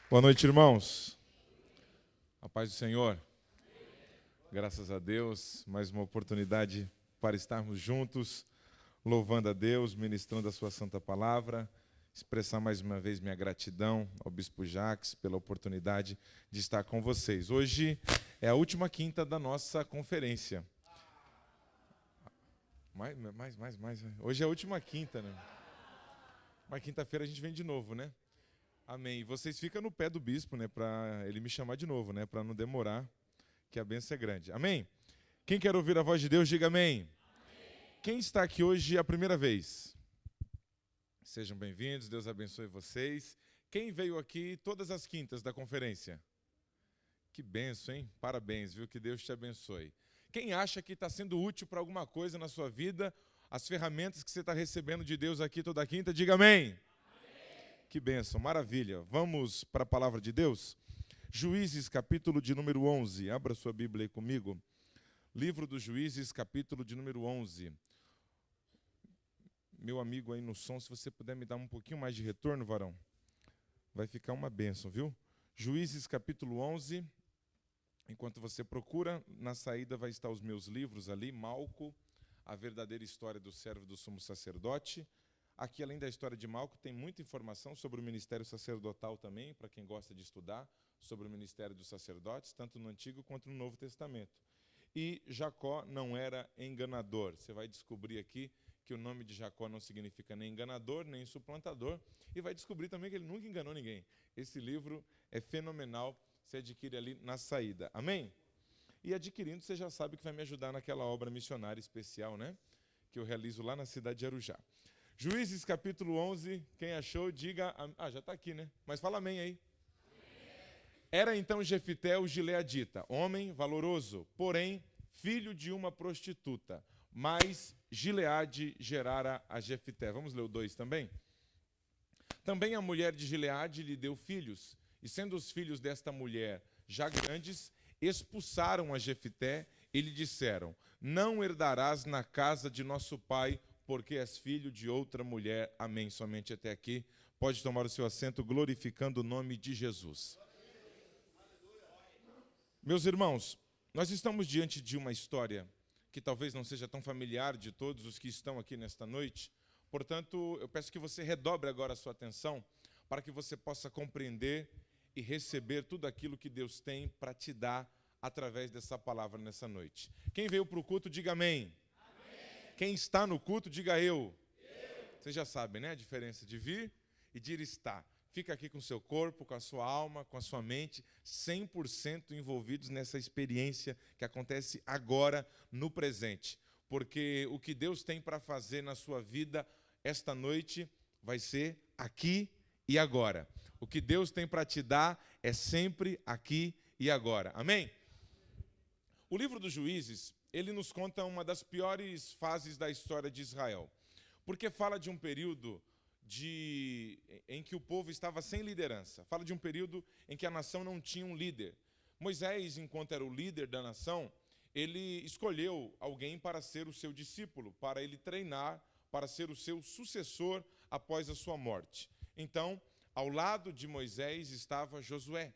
Boa noite, irmãos. A paz do Senhor. Graças a Deus, mais uma oportunidade para estarmos juntos, louvando a Deus, ministrando a sua santa palavra, expressar mais uma vez minha gratidão ao Bispo Jacques pela oportunidade de estar com vocês. Hoje é a última quinta da nossa conferência. Mais. Hoje é a última quinta, né? Mas quinta-feira a gente vem de novo, né? Amém. Vocês ficam no pé do bispo, né, para ele me chamar de novo, né, para não demorar, que a bênção é grande. Amém? Quem quer ouvir a voz de Deus, diga amém. Amém. Quem está aqui hoje a primeira vez? Sejam bem-vindos, Deus abençoe vocês. Quem veio aqui todas as quintas da conferência? Que bênção, hein? Parabéns, viu? Que Deus te abençoe. Quem acha que está sendo útil para alguma coisa na sua vida, as ferramentas que você está recebendo de Deus aqui toda quinta, diga amém. Que bênção, maravilha. Vamos para a palavra de Deus? Juízes, capítulo de número 11. Abra sua Bíblia aí comigo. Livro dos Juízes, capítulo de número 11. Meu amigo aí no som, se você puder me dar um pouquinho mais de retorno, varão, vai ficar uma bênção, viu? Juízes, capítulo 11. Enquanto você procura, na saída vai estar os meus livros ali, Malco, a verdadeira história do servo do sumo sacerdote. Aqui, além da história de Malco, tem muita informação sobre o ministério sacerdotal também, para quem gosta de estudar, sobre o ministério dos sacerdotes, tanto no Antigo quanto no Novo Testamento. E Jacó não era enganador. Você vai descobrir aqui que o nome de Jacó não significa nem enganador, nem suplantador, e vai descobrir também que ele nunca enganou ninguém. Esse livro é fenomenal, você adquire ali na saída. Amém? E adquirindo, você já sabe que vai me ajudar naquela obra missionária especial, né? Que eu realizo lá na cidade de Arujá. Juízes, capítulo 11, quem achou, diga... já está aqui, né? Mas fala amém aí. Era então Jefité o gileadita, homem valoroso, porém, filho de uma prostituta. Mas Gileade gerara a Jefité. Vamos ler o 2 também? Também a mulher de Gileade lhe deu filhos, e sendo os filhos desta mulher já grandes, expulsaram a Jefité e lhe disseram: não herdarás na casa de nosso pai, porque és filho de outra mulher. Amém. Somente até aqui. Pode tomar o seu assento, glorificando o nome de Jesus. Meus irmãos, nós estamos diante de uma história que talvez não seja tão familiar de todos os que estão aqui nesta noite. Portanto, eu peço que você redobre agora a sua atenção para que você possa compreender e receber tudo aquilo que Deus tem para te dar através dessa palavra nessa noite. Quem veio para o culto, diga amém. Quem está no culto, diga eu. Vocês já sabem, né? A diferença de vir e de ir estar. Fica aqui com o seu corpo, com a sua alma, com a sua mente, 100% envolvidos nessa experiência que acontece agora, no presente. Porque o que Deus tem para fazer na sua vida esta noite vai ser aqui e agora. O que Deus tem para te dar é sempre aqui e agora. Amém? O livro dos Juízes, ele nos conta uma das piores fases da história de Israel, porque fala de um período em que o povo estava sem liderança, fala de um período em que a nação não tinha um líder. Moisés, enquanto era o líder da nação, ele escolheu alguém para ser o seu discípulo, para ele treinar, para ser o seu sucessor após a sua morte. Então, ao lado de Moisés estava Josué,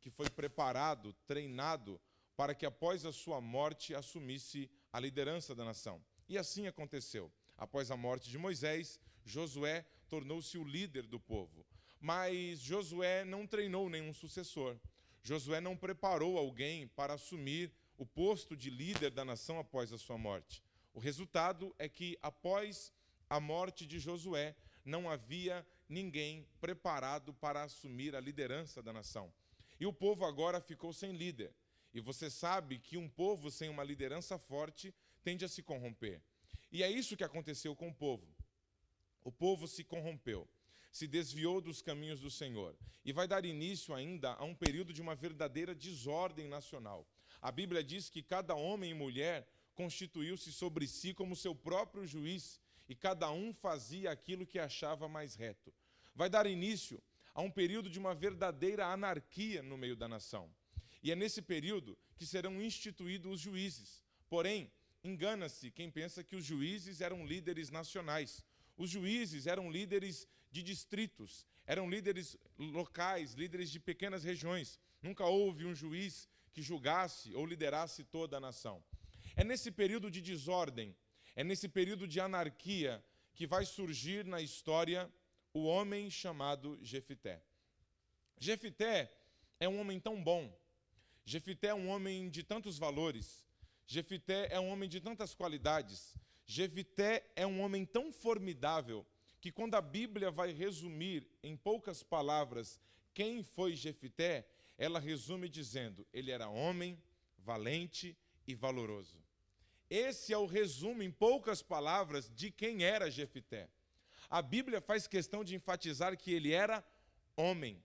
que foi preparado, treinado, para que após a sua morte assumisse a liderança da nação. E assim aconteceu. Após a morte de Moisés, Josué tornou-se o líder do povo. Mas Josué não treinou nenhum sucessor. Josué não preparou alguém para assumir o posto de líder da nação após a sua morte. O resultado é que, após a morte de Josué, não havia ninguém preparado para assumir a liderança da nação. E o povo agora ficou sem líder. E você sabe que um povo sem uma liderança forte tende a se corromper. E é isso que aconteceu com o povo. O povo se corrompeu, se desviou dos caminhos do Senhor. E vai dar início ainda a um período de uma verdadeira desordem nacional. A Bíblia diz que cada homem e mulher constituiu-se sobre si como seu próprio juiz, e cada um fazia aquilo que achava mais reto. Vai dar início a um período de uma verdadeira anarquia no meio da nação. E é nesse período que serão instituídos os juízes. Porém, engana-se quem pensa que os juízes eram líderes nacionais. Os juízes eram líderes de distritos, eram líderes locais, líderes de pequenas regiões. Nunca houve um juiz que julgasse ou liderasse toda a nação. É nesse período de desordem, é nesse período de anarquia que vai surgir na história o homem chamado Jefité. Jefité é um homem tão bom, Jefité é um homem de tantos valores, Jefité é um homem de tantas qualidades, Jefité é um homem tão formidável que quando a Bíblia vai resumir em poucas palavras quem foi Jefité, ela resume dizendo: ele era homem, valente e valoroso. Esse é o resumo em poucas palavras de quem era Jefité. A Bíblia faz questão de enfatizar que ele era homem.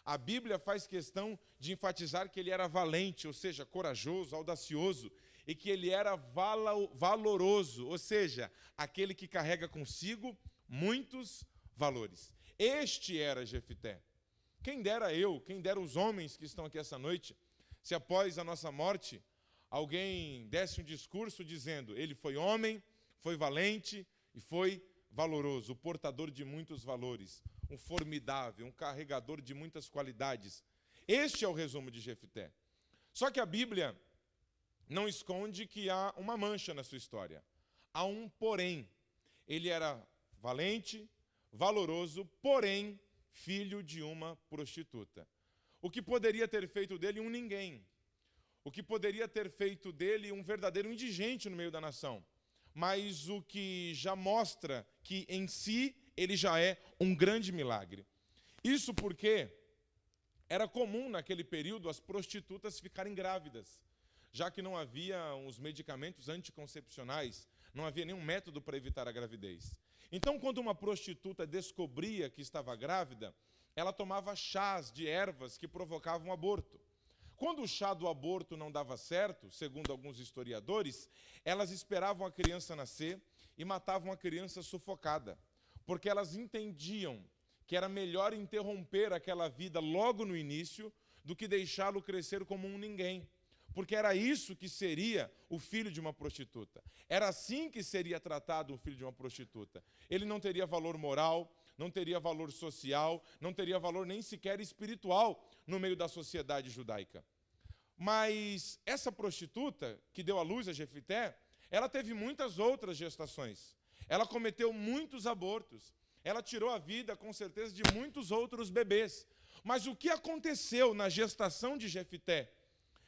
A Bíblia faz questão de enfatizar que ele era valente, ou seja, corajoso, audacioso, e que ele era valoroso, ou seja, aquele que carrega consigo muitos valores. Este era Jefité. Quem dera eu, quem dera os homens que estão aqui essa noite, se após a nossa morte, alguém desse um discurso dizendo: ele foi homem, foi valente e foi valoroso, o portador de muitos valores, um formidável, um carregador de muitas qualidades. Este é o resumo de Jefité. Só que a Bíblia não esconde que há uma mancha na sua história. Há um porém. Ele era valente, valoroso, porém filho de uma prostituta. O que poderia ter feito dele um ninguém. O que poderia ter feito dele um verdadeiro indigente no meio da nação. Mas o que já mostra que em si ele já é um grande milagre. Isso porque era comum naquele período as prostitutas ficarem grávidas, já que não havia os medicamentos anticoncepcionais, não havia nenhum método para evitar a gravidez. Então, quando uma prostituta descobria que estava grávida, ela tomava chás de ervas que provocavam aborto. Quando o chá do aborto não dava certo, segundo alguns historiadores, elas esperavam a criança nascer e matavam a criança sufocada, porque elas entendiam que era melhor interromper aquela vida logo no início do que deixá-lo crescer como um ninguém. Porque era isso que seria o filho de uma prostituta. Era assim que seria tratado o filho de uma prostituta. Ele não teria valor moral, não teria valor social, não teria valor nem sequer espiritual no meio da sociedade judaica. Mas essa prostituta que deu à luz a Jefité, ela teve muitas outras gestações. Ela cometeu muitos abortos. Ela tirou a vida, com certeza, de muitos outros bebês. Mas o que aconteceu na gestação de Jefité?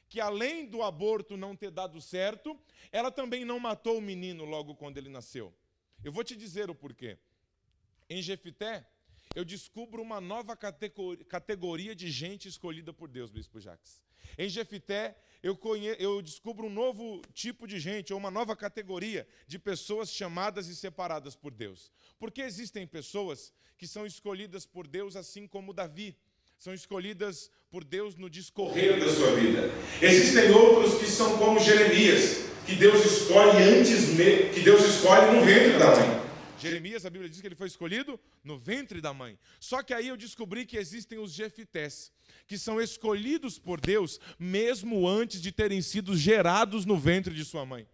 Que além do aborto não ter dado certo, ela também não matou o menino logo quando ele nasceu. Eu vou te dizer o porquê. Em Jefité, eu descubro uma nova categoria de gente escolhida por Deus, Bispo Jacques. Em Jefité, eu descubro um novo tipo de gente, ou uma nova categoria de pessoas chamadas e separadas por Deus. Porque existem pessoas que são escolhidas por Deus assim como Davi. São escolhidas por Deus no discorrer da sua vida. Existem outros que são como Jeremias, que Deus escolhe no ventre da mãe. Jeremias, a Bíblia diz que ele foi escolhido no ventre da mãe. Só que aí eu descobri que existem os Jefités, que são escolhidos por Deus mesmo antes de terem sido gerados no ventre de sua mãe.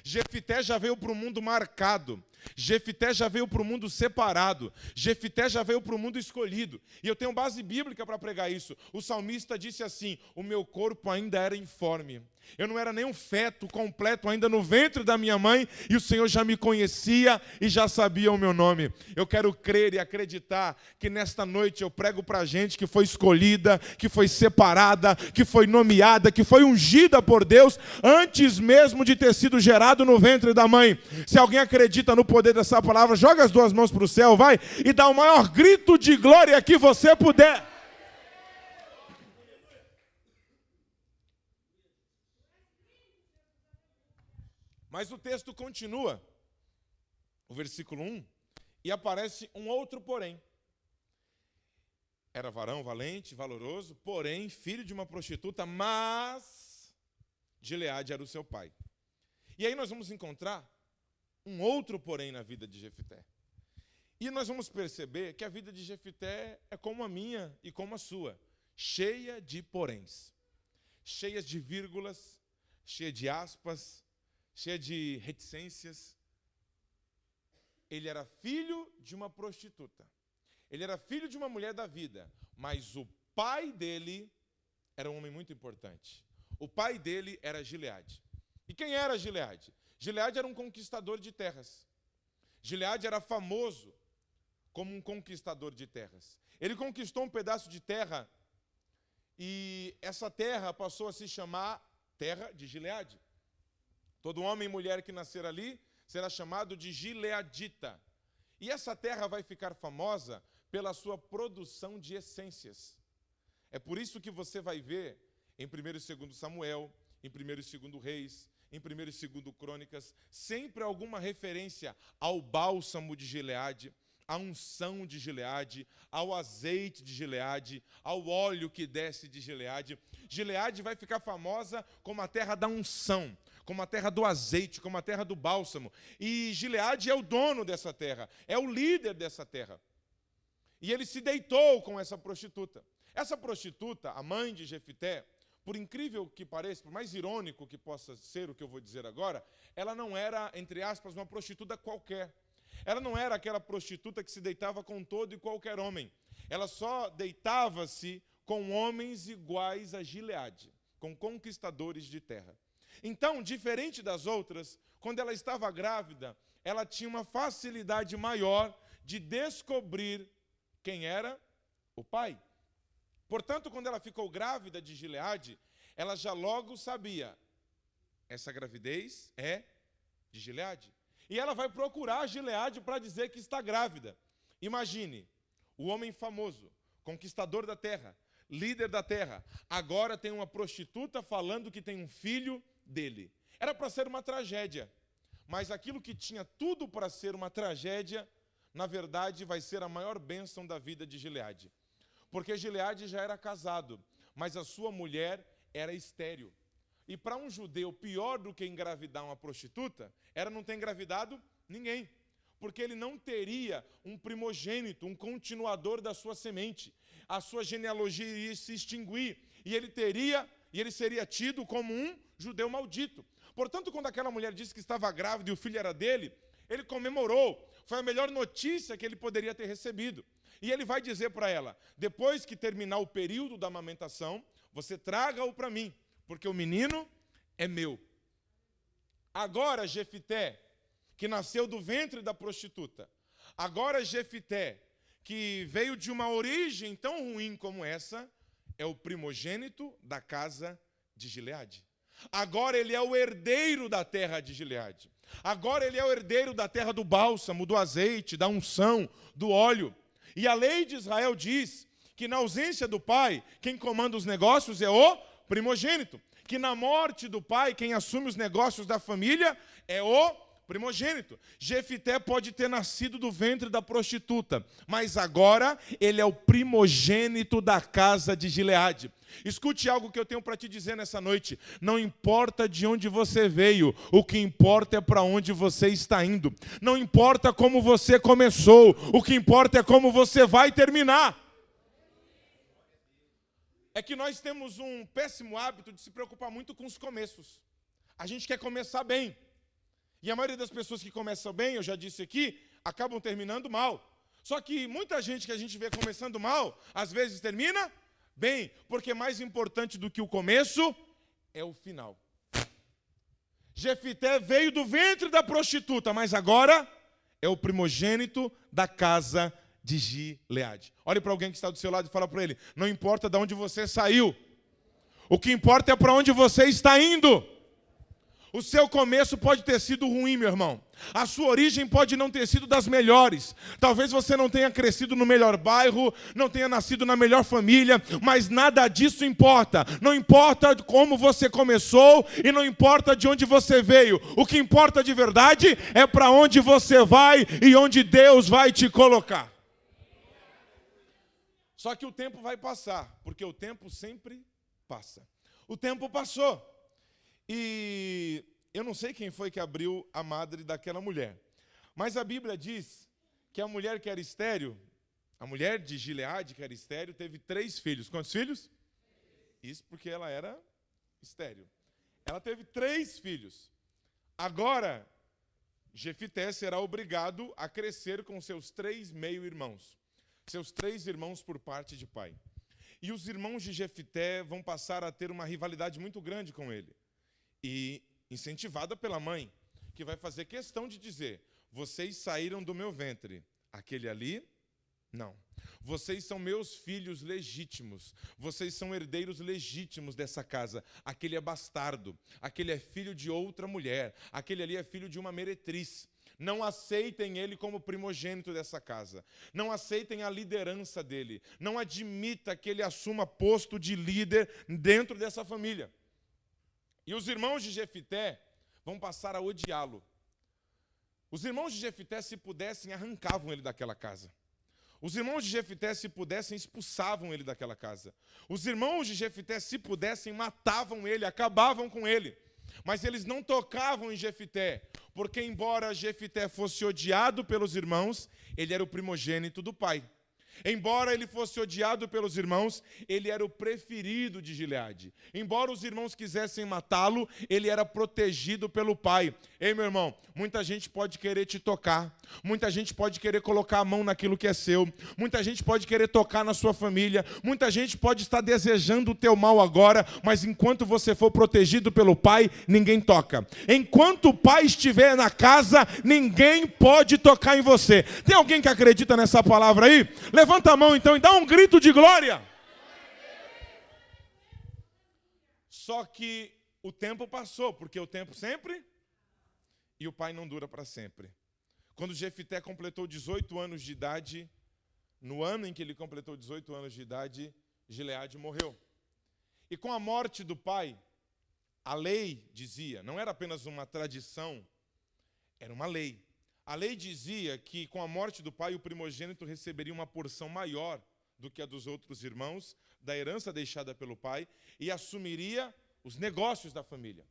Jefité já veio para o mundo marcado. Jefité já veio para o mundo separado. Jefité já veio para o mundo escolhido. E eu tenho base bíblica para pregar isso. O salmista disse assim: o meu corpo ainda era informe. Eu não era nem um feto completo ainda no ventre da minha mãe, e o Senhor já me conhecia e já sabia o meu nome. Eu quero crer e acreditar que nesta noite eu prego para gente que foi escolhida, que foi separada, que foi nomeada, que foi ungida por Deus antes mesmo de ter sido gerado no ventre da mãe. Se alguém acredita no poder dessa palavra, joga as duas mãos para o céu, vai, e dá o maior grito de glória que você puder. Mas o texto continua, o versículo 1, e aparece um outro porém. Era varão valente, valoroso, porém filho de uma prostituta, mas Gileade era o seu pai. E aí nós vamos encontrar um outro porém na vida de Jefité. E nós vamos perceber que a vida de Jefité é como a minha e como a sua, cheia de poréns, cheias de vírgulas, cheia de aspas, cheia de reticências. ele era filho de uma prostituta. Ele era filho de uma mulher da vida, mas o pai dele era um homem muito importante. O pai dele era Gileade. E quem era Gileade? Gileade era um conquistador de terras. Gileade era famoso como um conquistador de terras. Ele conquistou um pedaço de terra e essa terra passou a se chamar Terra de Gileade. Todo homem e mulher que nascer ali será chamado de gileadita. E essa terra vai ficar famosa pela sua produção de essências. É por isso que você vai ver em 1º e 2º Samuel, em 1º e 2º Reis, em 1º e 2º Crônicas, sempre alguma referência ao bálsamo de Gileade, à unção de Gileade, ao azeite de Gileade, ao óleo que desce de Gileade. Gileade vai ficar famosa como a terra da unção, como a terra do azeite, como a terra do bálsamo. E Gileade é o dono dessa terra, é o líder dessa terra. E ele se deitou com essa prostituta. Essa prostituta, a mãe de Jefité, por incrível que pareça, por mais irônico que possa ser o que eu vou dizer agora, ela não era, entre aspas, uma prostituta qualquer. Ela não era aquela prostituta que se deitava com todo e qualquer homem. Ela só deitava-se com homens iguais a Gileade, com conquistadores de terra. Então, diferente das outras, quando ela estava grávida, ela tinha uma facilidade maior de descobrir quem era o pai. Portanto, quando ela ficou grávida de Gileade, ela já logo sabia, essa gravidez é de Gileade. E ela vai procurar Gileade para dizer que está grávida. Imagine, o homem famoso, conquistador da terra, líder da terra, agora tem uma prostituta falando que tem um filho dele. Era para ser uma tragédia, mas aquilo que tinha tudo para ser uma tragédia, na verdade vai ser a maior bênção da vida de Gileade. Porque Gileade já era casado, mas a sua mulher era estéril. E para um judeu, pior do que engravidar uma prostituta, era não ter engravidado ninguém. Porque ele não teria um primogênito, um continuador da sua semente. A sua genealogia iria se extinguir. E ele seria tido como um judeu maldito. Portanto, quando aquela mulher disse que estava grávida e o filho era dele, ele comemorou. Foi a melhor notícia que ele poderia ter recebido. E ele vai dizer para ela, depois que terminar o período da amamentação, você traga-o para mim, porque o menino é meu. Agora Jefité, que nasceu do ventre da prostituta, agora Jefité, que veio de uma origem tão ruim como essa, é o primogênito da casa de Gileade. Agora ele é o herdeiro da terra de Gileade. Agora ele é o herdeiro da terra do bálsamo, do azeite, da unção, do óleo. E a lei de Israel diz que na ausência do pai, quem comanda os negócios é o primogênito. Que na morte do pai, quem assume os negócios da família é o primogênito. Jefité pode ter nascido do ventre da prostituta, mas agora ele é o primogênito da casa de Gileade. Escute algo que eu tenho para te dizer nessa noite. Não importa de onde você veio, o que importa é para onde você está indo. Não importa como você começou, o que importa é como você vai terminar. É que nós temos um péssimo hábito de se preocupar muito com os começos. A gente quer começar bem. E a maioria das pessoas que começam bem, eu já disse aqui, acabam terminando mal. Só que muita gente que a gente vê começando mal, às vezes termina bem, porque mais importante do que o começo é o final. Jefité veio do ventre da prostituta, mas agora é o primogênito da casa de Gileade. Olhe para alguém que está do seu lado e fala para ele, não importa de onde você saiu, o que importa é para onde você está indo. O seu começo pode ter sido ruim, meu irmão. A sua origem pode não ter sido das melhores. Talvez você não tenha crescido no melhor bairro, não tenha nascido na melhor família, mas nada disso importa. Não importa como você começou e não importa de onde você veio. O que importa de verdade é para onde você vai e onde Deus vai te colocar. Só que o tempo vai passar, porque o tempo sempre passa. O tempo passou. E eu não sei quem foi que abriu a madre daquela mulher. Mas a Bíblia diz que a mulher que era estéril, a mulher de Gileade que era estéril, teve 3 filhos. Quantos filhos? Isso porque ela era estéril. Ela teve 3 filhos. Agora, Jefité será obrigado a crescer com seus 3 meio-irmãos. Seus 3 irmãos por parte de pai. E os irmãos de Jefité vão passar a ter uma rivalidade muito grande com ele. E incentivada pela mãe, que vai fazer questão de dizer: vocês saíram do meu ventre. Aquele ali, não. Vocês são meus filhos legítimos. Vocês são herdeiros legítimos dessa casa. Aquele é bastardo. Aquele é filho de outra mulher. Aquele ali é filho de uma meretriz. Não aceitem ele como primogênito dessa casa. Não aceitem a liderança dele. Não admita que ele assuma posto de líder dentro dessa família. E os irmãos de Jefité vão passar a odiá-lo. Os irmãos de Jefité, se pudessem, arrancavam ele daquela casa. Os irmãos de Jefité, se pudessem, expulsavam ele daquela casa. Os irmãos de Jefité, se pudessem, matavam ele, acabavam com ele. Mas eles não tocavam em Jefité, porque embora Jefité fosse odiado pelos irmãos, ele era o primogênito do pai. Embora ele fosse odiado pelos irmãos, ele era o preferido de Gileade. Embora os irmãos quisessem matá-lo, ele era protegido pelo pai. Ei, meu irmão, muita gente pode querer te tocar. Muita gente pode querer colocar a mão naquilo que é seu. Muita gente pode querer tocar na sua família. Muita gente pode estar desejando o teu mal agora, mas enquanto você for protegido pelo pai, ninguém toca. Enquanto o pai estiver na casa, ninguém pode tocar em você. Tem alguém que acredita nessa palavra aí? Levanta a mão então e dá um grito de glória. Só que o tempo passou, porque o tempo sempre e o pai não dura para sempre. Quando Jefité completou 18 anos de idade, no ano em que ele completou 18 anos de idade, Gileade morreu. E com a morte do pai, a lei dizia, não era apenas uma tradição, era uma lei. A lei dizia que com a morte do pai, o primogênito receberia uma porção maior do que a dos outros irmãos, da herança deixada pelo pai, e assumiria os negócios da família.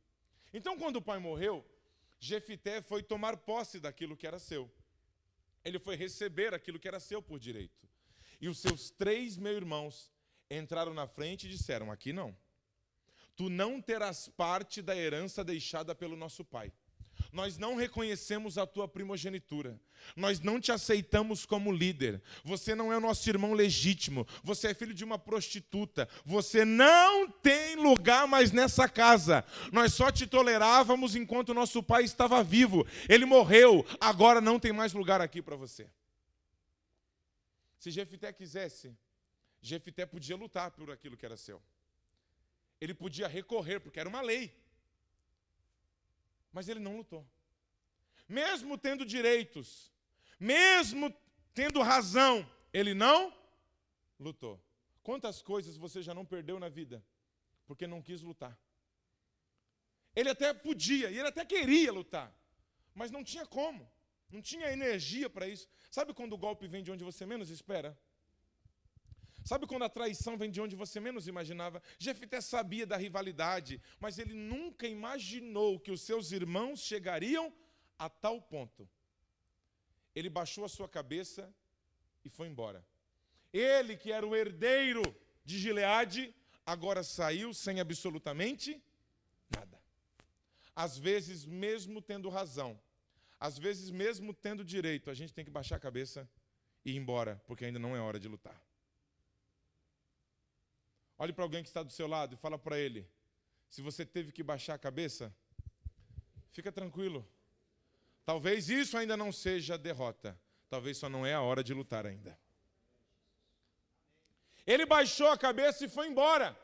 Então, quando o pai morreu, Jefité foi tomar posse daquilo que era seu. Ele foi receber aquilo que era seu por direito. E os seus 3 meio-irmãos entraram na frente e disseram: aqui não. Tu não terás parte da herança deixada pelo nosso pai. Nós não reconhecemos a tua primogenitura. Nós não te aceitamos como líder. Você não é o nosso irmão legítimo. Você é filho de uma prostituta. Você não tem lugar mais nessa casa. Nós só te tolerávamos enquanto nosso pai estava vivo. Ele morreu. Agora não tem mais lugar aqui para você. Se Jefité quisesse, Jefité podia lutar por aquilo que era seu. Ele podia recorrer, porque era uma lei. Mas ele não lutou. Mesmo tendo direitos, mesmo tendo razão, ele não lutou. Quantas coisas você já não perdeu na vida porque não quis lutar? Ele até podia, e ele até queria lutar, mas não tinha como, não tinha energia para isso. Sabe quando o golpe vem de onde você menos espera? Sabe quando a traição vem de onde você menos imaginava? Jefité sabia da rivalidade, mas ele nunca imaginou que os seus irmãos chegariam a tal ponto. Ele baixou a sua cabeça e foi embora. Ele, que era o herdeiro de Gileade, agora saiu sem absolutamente nada. Às vezes, mesmo tendo razão, às vezes, mesmo tendo direito, a gente tem que baixar a cabeça e ir embora, porque ainda não é hora de lutar. Olhe para alguém que está do seu lado e fala para ele: se você teve que baixar a cabeça, fica tranquilo. Talvez isso ainda não seja derrota. Talvez só não é a hora de lutar ainda. Ele baixou a cabeça e foi embora.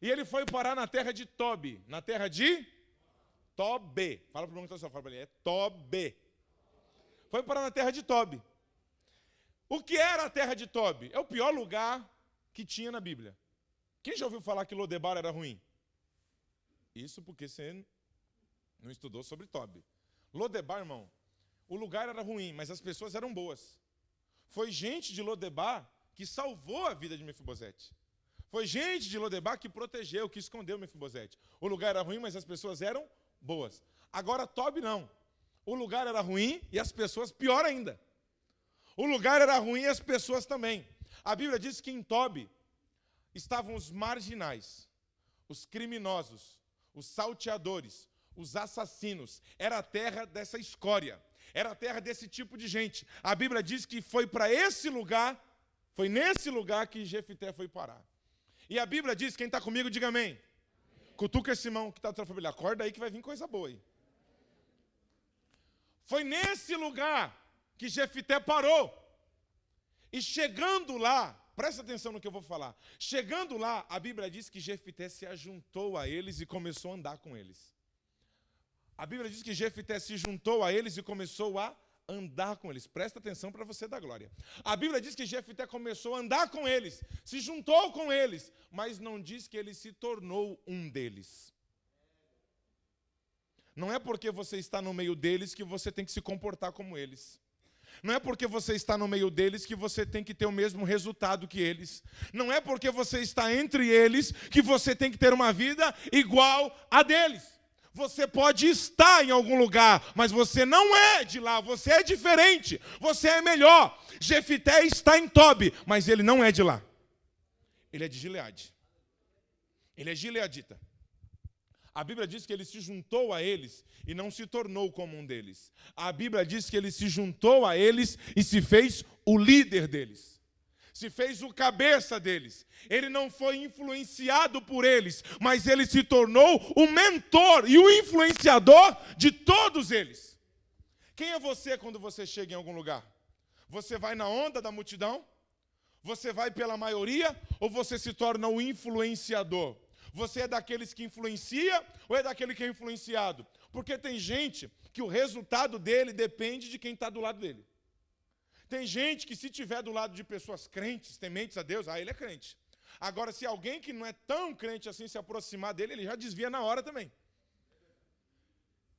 E ele foi parar na terra de Tobi. Na terra de Tobi. Fala para o irmão que está fala para ele, é Tobi. Foi parar na terra de Tobi. O que era a terra de Tobi? É o pior lugar que tinha na Bíblia. Quem já ouviu falar que Lodebar era ruim? Isso porque você não estudou sobre Tobi. Lodebar, irmão, o lugar era ruim, mas as pessoas eram boas. Foi gente de Lodebar que salvou a vida de Mefibosete. Foi gente de Lodebar que protegeu, que escondeu Mefibosete. O lugar era ruim, mas as pessoas eram boas. Agora Tobi não. O lugar era ruim e as pessoas pior ainda. O lugar era ruim e as pessoas também. A Bíblia diz que em Tobi estavam os marginais, os criminosos, os salteadores, os assassinos. Era a terra dessa escória. Era a terra desse tipo de gente. A Bíblia diz que foi para esse lugar, foi nesse lugar que Jefité foi parar. E a Bíblia diz, quem está comigo, diga amém. Cutuca esse irmão que está na tua família. Acorda aí que vai vir coisa boa aí. Foi nesse lugar que Jefité parou. E chegando lá, presta atenção no que eu vou falar. Chegando lá, a Bíblia diz que Jefité se ajuntou a eles e começou a andar com eles. A Bíblia diz que Jefité se juntou a eles e começou a andar com eles. Presta atenção para você dar glória. A Bíblia diz que Jefité começou a andar com eles, se juntou com eles, mas não diz que ele se tornou um deles. Não é porque você está no meio deles que você tem que se comportar como eles. Não é porque você está no meio deles que você tem que ter o mesmo resultado que eles. Não é porque você está entre eles que você tem que ter uma vida igual a deles. Você pode estar em algum lugar, mas você não é de lá, você é diferente, você é melhor. Jefité está em Tobi, mas ele não é de lá. Ele é de Gileade. Ele é gileadita. A Bíblia diz que ele se juntou a eles e não se tornou como um deles. A Bíblia diz que ele se juntou a eles e se fez o líder deles. Se fez o cabeça deles. Ele não foi influenciado por eles, mas ele se tornou o mentor e o influenciador de todos eles. Quem é você quando você chega em algum lugar? Você vai na onda da multidão? Você vai pela maioria ou você se torna o influenciador? Você é daqueles que influencia ou é daquele que é influenciado? Porque tem gente que o resultado dele depende de quem está do lado dele. Tem gente que se tiver do lado de pessoas crentes, tementes a Deus, ele é crente. Agora, se alguém que não é tão crente assim se aproximar dele, ele já desvia na hora também.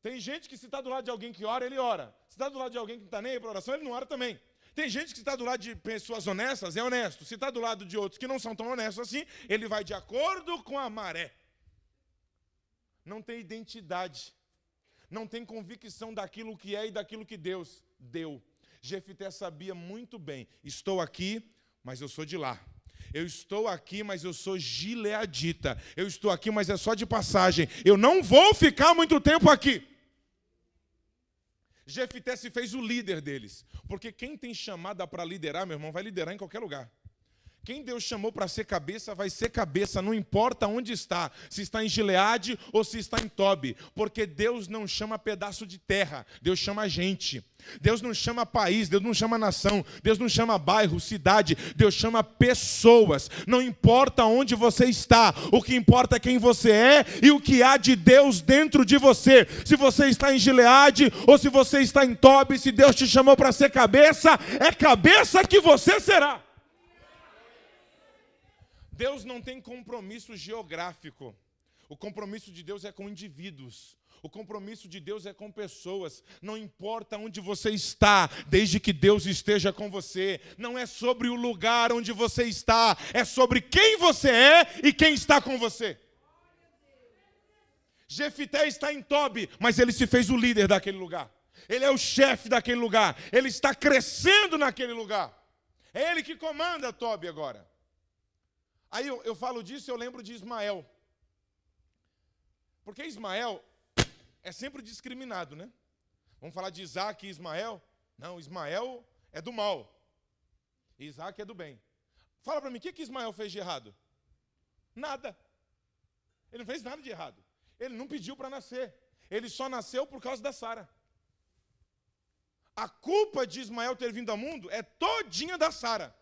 Tem gente que se está do lado de alguém que ora, ele ora. Se está do lado de alguém que não está nem aí para oração, ele não ora também. Tem gente que está do lado de pessoas honestas, é honesto. Se está do lado de outros que não são tão honestos assim, ele vai de acordo com a maré. Não tem identidade. Não tem convicção daquilo que é e daquilo que Deus deu. Jefité sabia muito bem, estou aqui, mas eu sou de lá. Eu estou aqui, mas eu sou gileadita. Eu estou aqui, mas é só de passagem. Eu não vou ficar muito tempo aqui. Jefité se fez o líder deles. Porque quem tem chamada para liderar, meu irmão, vai liderar em qualquer lugar. Quem Deus chamou para ser cabeça, vai ser cabeça, não importa onde está, se está em Gileade ou se está em Tobi, porque Deus não chama pedaço de terra, Deus chama gente. Deus não chama país, Deus não chama nação, Deus não chama bairro, cidade, Deus chama pessoas. Não importa onde você está, o que importa é quem você é e o que há de Deus dentro de você. Se você está em Gileade ou se você está em Tobi, se Deus te chamou para ser cabeça, é cabeça que você será. Deus não tem compromisso geográfico. O compromisso de Deus é com indivíduos. O compromisso de Deus é com pessoas. Não importa onde você está, desde que Deus esteja com você. Não é sobre o lugar onde você está, é sobre quem você é e quem está com você. Jefité está em Tobi, mas ele se fez o líder daquele lugar. Ele é o chefe daquele lugar. Ele está crescendo naquele lugar. É ele que comanda Tobi agora. Aí eu falo disso e eu lembro de Ismael. Porque Ismael é sempre discriminado, né? Vamos falar de Isaac e Ismael? Não, Ismael é do mal. E Isaac é do bem. Fala para mim, o que Ismael fez de errado? Nada. Ele não fez nada de errado. Ele não pediu para nascer. Ele só nasceu por causa da Sara. A culpa de Ismael ter vindo ao mundo é todinha da Sara,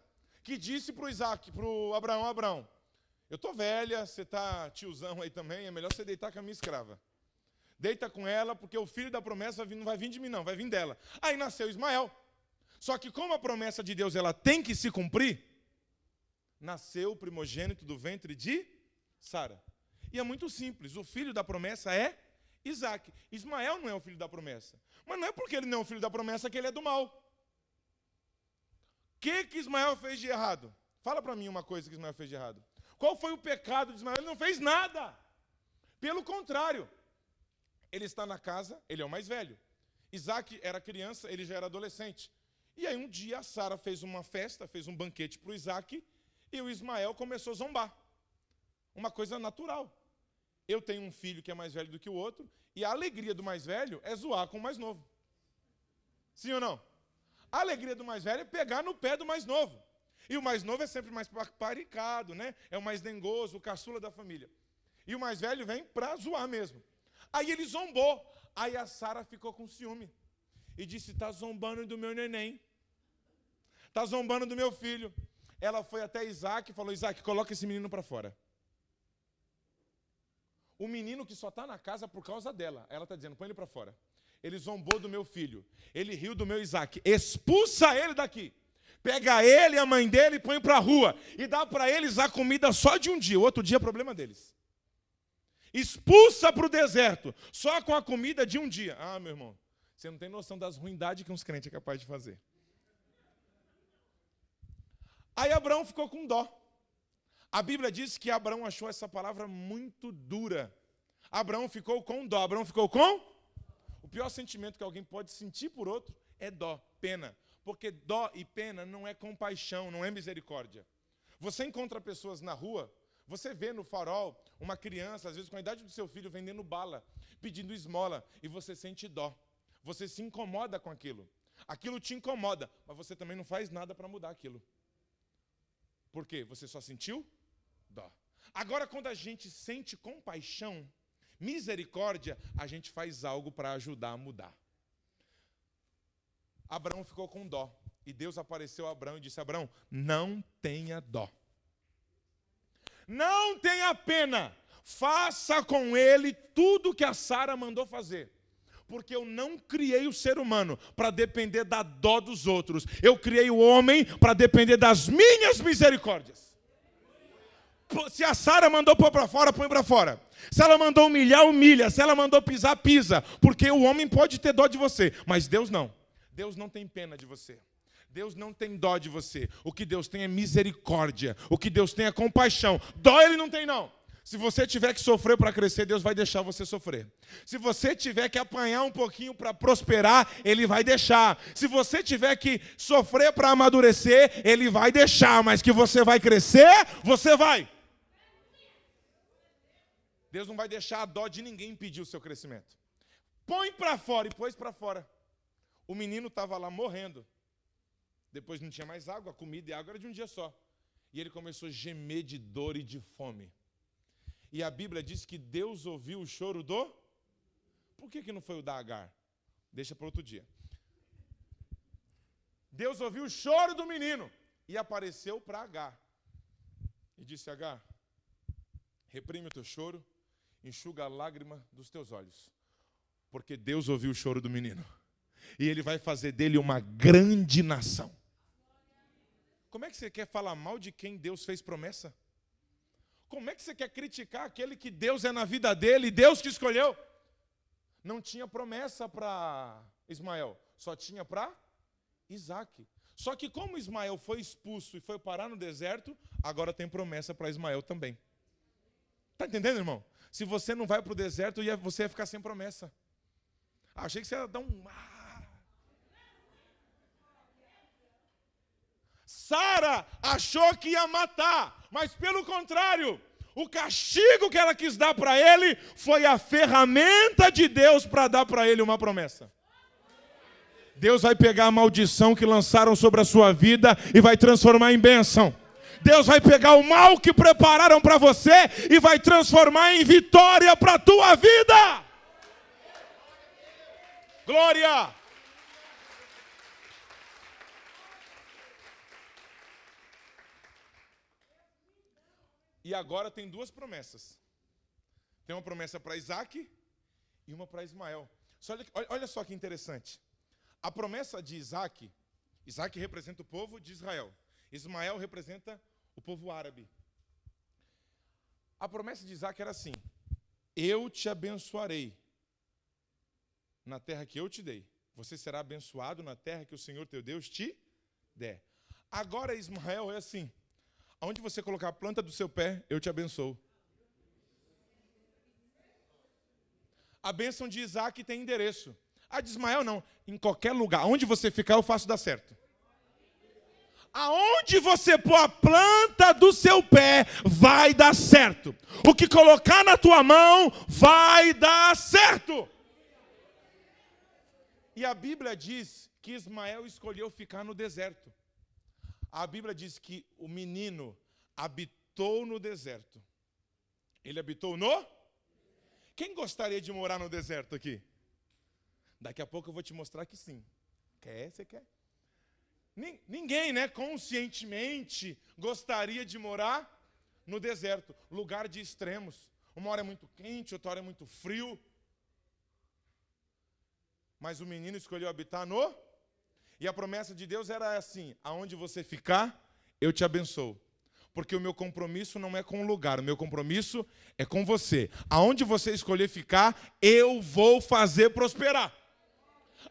que disse para o Isaac, para o Abraão, eu estou velha, você está tiozão aí também, é melhor você deitar com a minha escrava. Deita com ela, porque o filho da promessa não vai vir de mim não, vai vir dela. Aí nasceu Ismael. Só que como a promessa de Deus ela tem que se cumprir, nasceu o primogênito do ventre de Sara. E é muito simples, o filho da promessa é Isaac. Ismael não é o filho da promessa. Mas não é porque ele não é o filho da promessa que ele é do mal. O que Ismael fez de errado? Fala para mim uma coisa que Ismael fez de errado. Qual foi o pecado de Ismael? Ele não fez nada. Pelo contrário. Ele está na casa, ele é o mais velho. Isaac era criança, ele já era adolescente. E aí um dia a Sara fez uma festa, fez um banquete para o Isaac, e o Ismael começou a zombar. Uma coisa natural. Eu tenho um filho que é mais velho do que o outro, e a alegria do mais velho é zoar com o mais novo. Sim ou não? A alegria do mais velho é pegar no pé do mais novo. E o mais novo é sempre mais paparicado, né? É o mais dengoso, o caçula da família. E o mais velho vem para zoar mesmo. Aí ele zombou. Aí a Sara ficou com ciúme. E disse, está zombando do meu neném. Está zombando do meu filho. Ela foi até Isaac e falou, Isaac, coloca esse menino para fora. O menino que só está na casa por causa dela. Ela está dizendo, põe ele para fora. Ele zombou do meu filho. Ele riu do meu Isaac. Expulsa ele daqui. Pega ele e a mãe dele e põe para a rua. E dá para eles a comida só de um dia. O outro dia é problema deles. Expulsa para o deserto. Só com a comida de um dia. Ah, meu irmão. Você não tem noção das ruindades que uns crentes é capaz de fazer. Aí Abraão ficou com dó. A Bíblia diz que Abraão achou essa palavra muito dura. Abraão ficou com dó. Abraão ficou com? O pior sentimento que alguém pode sentir por outro é dó, pena. Porque dó e pena não é compaixão, não é misericórdia. Você encontra pessoas na rua, você vê no farol uma criança, às vezes com a idade do seu filho, vendendo bala, pedindo esmola, e você sente dó. Você se incomoda com aquilo. Aquilo te incomoda, mas você também não faz nada para mudar aquilo. Por quê? Você só sentiu dó. Agora, quando a gente sente compaixão, misericórdia, a gente faz algo para ajudar a mudar. Abraão ficou com dó. E Deus apareceu a Abraão e disse, Abraão, não tenha dó. Não tenha pena. Faça com ele tudo o que a Sara mandou fazer. Porque eu não criei o ser humano para depender da dó dos outros. Eu criei o homem para depender das minhas misericórdias. Se a Sara mandou pôr para fora, põe para fora. Se ela mandou humilhar, humilha. Se ela mandou pisar, pisa. Porque o homem pode ter dó de você, mas Deus não. Deus não tem pena de você. Deus não tem dó de você. O que Deus tem é misericórdia. O que Deus tem é compaixão. Dó ele não tem, não. Se você tiver que sofrer para crescer, Deus vai deixar você sofrer. Se você tiver que apanhar um pouquinho para prosperar, Ele vai deixar. Se você tiver que sofrer para amadurecer, Ele vai deixar. Mas que você vai crescer, você vai. Deus não vai deixar a dó de ninguém impedir o seu crescimento. Põe para fora e pôs para fora. O menino estava lá morrendo. Depois não tinha mais água, a comida e a água era de um dia só. E ele começou a gemer de dor e de fome. E a Bíblia diz que Deus ouviu o choro do... Por que não foi o da Agar? Deixa para outro dia. Deus ouviu o choro do menino e apareceu para Agar. E disse, Agar, reprime o teu choro, enxuga a lágrima dos teus olhos. Porque Deus ouviu o choro do menino. E Ele vai fazer dele uma grande nação. Como é que você quer falar mal de quem Deus fez promessa? Como é que você quer criticar aquele que Deus é na vida dele, Deus que escolheu? Não tinha promessa para Ismael, só tinha para Isaac. Só que como Ismael foi expulso e foi parar no deserto, agora tem promessa para Ismael também. Está entendendo, irmão? Se você não vai para o deserto, você ia ficar sem promessa. Achei que você ia dar um... Sara achou que ia matar, mas pelo contrário, o castigo que ela quis dar para ele foi a ferramenta de Deus para dar para ele uma promessa. Deus vai pegar a maldição que lançaram sobre a sua vida e vai transformar em bênção. Deus vai pegar o mal que prepararam para você e vai transformar em vitória para a tua vida. Glória! E agora tem duas promessas. Tem uma promessa para Isaac e uma para Ismael. Olha só que interessante. A promessa de Isaac representa o povo de Israel. Ismael representa o povo árabe. A promessa de Isaac era assim: eu te abençoarei na terra que eu te dei. Você será abençoado na terra que o Senhor teu Deus te der. Agora Ismael é assim: aonde você colocar a planta do seu pé, eu te abençoo. A bênção de Isaac tem endereço. A de Ismael não. Em qualquer lugar. Onde você ficar, eu faço dar certo. Aonde você pôr a planta do seu pé, vai dar certo. O que colocar na tua mão, vai dar certo. E a Bíblia diz que Ismael escolheu ficar no deserto. A Bíblia diz que o menino habitou no deserto. Ele habitou no? Quem gostaria de morar no deserto aqui? Daqui a pouco eu vou te mostrar que sim. Quer? Você quer? Ninguém, né, conscientemente gostaria de morar no deserto. Lugar de extremos. Uma hora é muito quente, outra hora é muito frio. Mas o menino escolheu habitar no... E a promessa de Deus era assim: aonde você ficar, eu te abençoo. Porque o meu compromisso não é com o lugar, o meu compromisso é com você. Aonde você escolher ficar, eu vou fazer prosperar.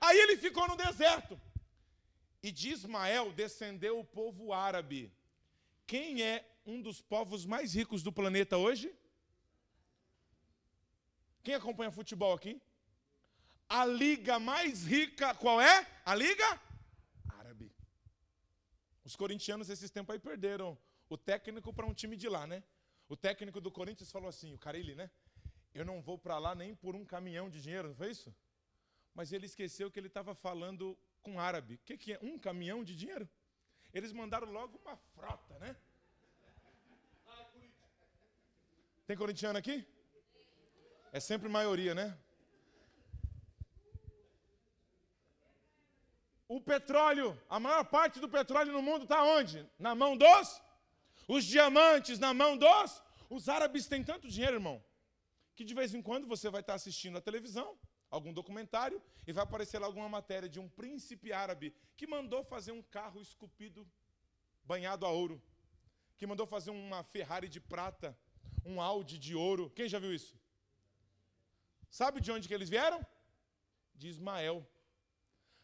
Aí ele ficou no deserto. E de Ismael descendeu o povo árabe. Quem é um dos povos mais ricos do planeta hoje? Quem acompanha futebol aqui? A liga mais rica, qual é? A liga árabe. Os corintianos esses tempos aí perderam o técnico para um time de lá, né? O técnico do Corinthians falou assim, o Carille, né? Eu não vou para lá nem por um caminhão de dinheiro, não foi isso? Mas ele esqueceu que ele estava falando com árabe. O que é um caminhão de dinheiro? Eles mandaram logo uma frota, né? Tem corintiano aqui? É sempre maioria, né? O petróleo, a maior parte do petróleo no mundo está onde? Na mão dos? Os diamantes na mão dos? Os árabes têm tanto dinheiro, irmão, que de vez em quando você vai estar assistindo a televisão, algum documentário, e vai aparecer lá alguma matéria de um príncipe árabe que mandou fazer um carro esculpido, banhado a ouro, que mandou fazer uma Ferrari de prata, um Audi de ouro. Quem já viu isso? Sabe de onde que eles vieram? De Ismael.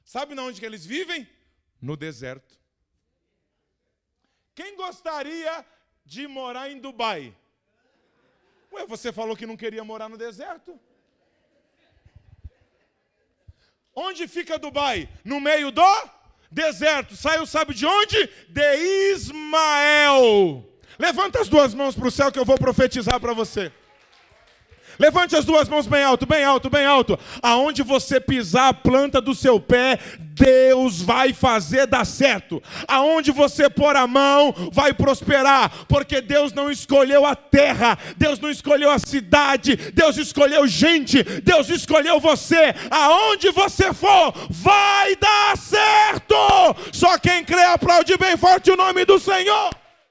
Sabe de onde que eles vivem? No deserto. Quem gostaria de morar em Dubai? Ué, você falou que não queria morar no deserto? Onde fica Dubai? No meio do deserto. Saiu, sabe de onde? De Ismael. Levanta as duas mãos para o céu que eu vou profetizar para você. Levante as duas mãos bem alto, bem alto, bem alto. Aonde você pisar a planta do seu pé, Deus vai fazer dar certo. Aonde você pôr a mão, vai prosperar. Porque Deus não escolheu a terra, Deus não escolheu a cidade, Deus escolheu gente, Deus escolheu você. Aonde você for, vai dar certo. Só quem crê aplaude bem forte o nome do Senhor.